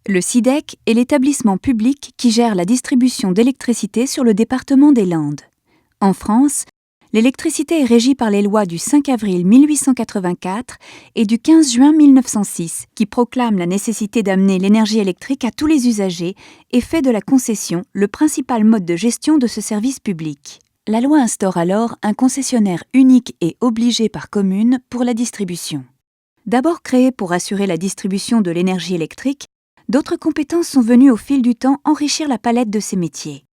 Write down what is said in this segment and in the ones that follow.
Le SIDEC est l'établissement public qui gère la distribution d'électricité sur le département des Landes. En France, l'électricité est régie par les lois du 5 avril 1884 et du 15 juin 1906 qui proclament la nécessité d'amener l'énergie électrique à tous les usagers et fait de la concession le principal mode de gestion de ce service public. La loi instaure alors un concessionnaire unique et obligé par commune pour la distribution. D'abord créé pour assurer la distribution de l'énergie électrique, d'autres compétences sont venues au fil du temps enrichir la palette de ces métiers.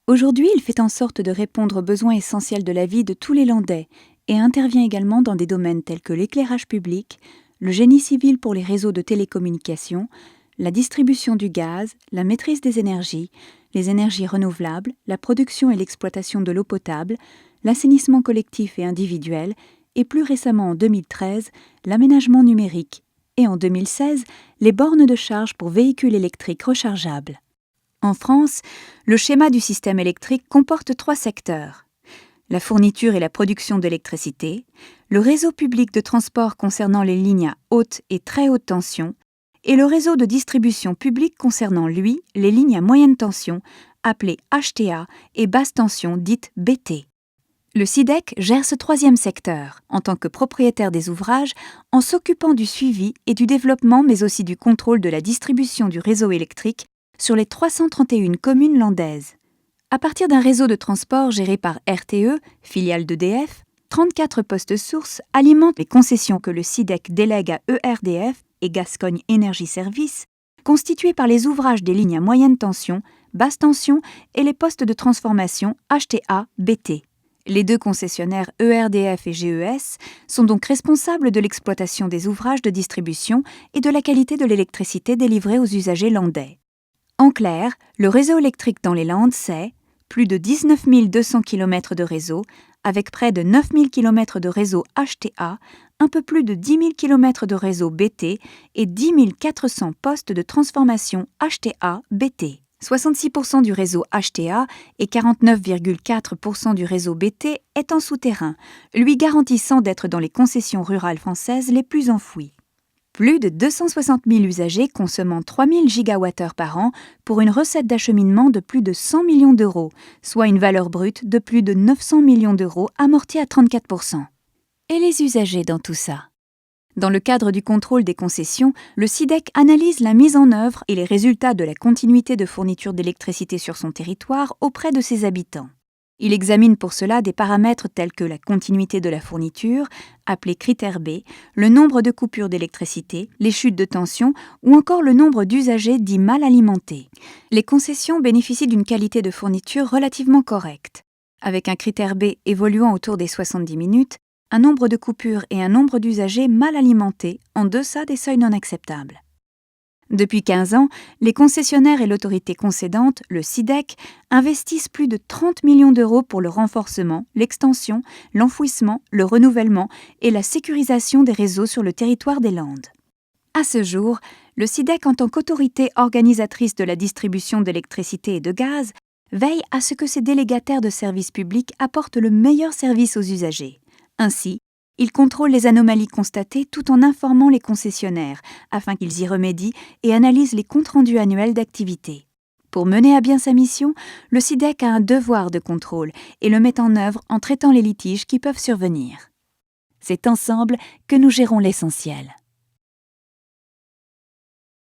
Aujourd'hui, il fait en sorte de répondre aux besoins essentiels de la vie de tous les Landais et intervient également dans des domaines tels que l'éclairage public, le génie civil pour les réseaux de télécommunications, la distribution du gaz, la maîtrise des énergies, les énergies renouvelables, la production et l'exploitation de l'eau potable, l'assainissement collectif et individuel, et plus récemment en 2013, l'aménagement numérique, et en 2016, les bornes de charge pour véhicules électriques rechargeables. En France, le schéma du système électrique comporte 3 secteurs. La fourniture et la production d'électricité, le réseau public de transport concernant les lignes à haute et très haute tension, et le réseau de distribution publique concernant, lui, les lignes à moyenne tension, appelées HTA, et basse tension, dites BT. Le SIDEC gère ce 3e secteur, en tant que propriétaire des ouvrages, en s'occupant du suivi et du développement, mais aussi du contrôle de la distribution du réseau électrique sur les 331 communes landaises. À partir d'un réseau de transport géré par RTE, filiale d'EDF, 34 postes sources alimentent les concessions que le SIDEC délègue à ERDF et Gascogne Energy Service, constitués par les ouvrages des lignes à moyenne tension, basse tension et les postes de transformation HTA-BT. Les 2 concessionnaires ERDF et GES sont donc responsables de l'exploitation des ouvrages de distribution et de la qualité de l'électricité délivrée aux usagers landais. En clair, le réseau électrique dans les Landes, c'est plus de 19 200 km de réseau, avec près de 9 000 km de réseau HTA, un peu plus de 10 000 km de réseau BT et 10 400 postes de transformation HTA-BT. 66% du réseau HTA et 49,4% du réseau BT est en souterrain, lui garantissant d'être dans les concessions rurales françaises les plus enfouies. Plus de 260 000 usagers consommant 3 000 gigawattheures par an pour une recette d'acheminement de plus de 100 millions d'euros, soit une valeur brute de plus de 900 millions d'euros amortie à 34%. Et les usagers dans tout ça ? Dans le cadre du contrôle des concessions, le SIDEC analyse la mise en œuvre et les résultats de la continuité de fourniture d'électricité sur son territoire auprès de ses habitants. Il examine pour cela des paramètres tels que la continuité de la fourniture, appelé critère B, le nombre de coupures d'électricité, les chutes de tension ou encore le nombre d'usagers dits mal alimentés. Les concessions bénéficient d'une qualité de fourniture relativement correcte. Avec un critère B évoluant autour des 70 minutes, un nombre de coupures et un nombre d'usagers mal alimentés en deçà des seuils non acceptables. Depuis 15 ans, les concessionnaires et l'autorité concédante, le SIDEC, investissent plus de 30 millions d'euros pour le renforcement, l'extension, l'enfouissement, le renouvellement et la sécurisation des réseaux sur le territoire des Landes. À ce jour, le SIDEC, en tant qu'autorité organisatrice de la distribution d'électricité et de gaz, veille à ce que ses délégataires de services publics apportent le meilleur service aux usagers. Ainsi, il contrôle les anomalies constatées tout en informant les concessionnaires, afin qu'ils y remédient et analysent les comptes rendus annuels d'activité. Pour mener à bien sa mission, le SIDEC a un devoir de contrôle et le met en œuvre en traitant les litiges qui peuvent survenir. C'est ensemble que nous gérons l'essentiel.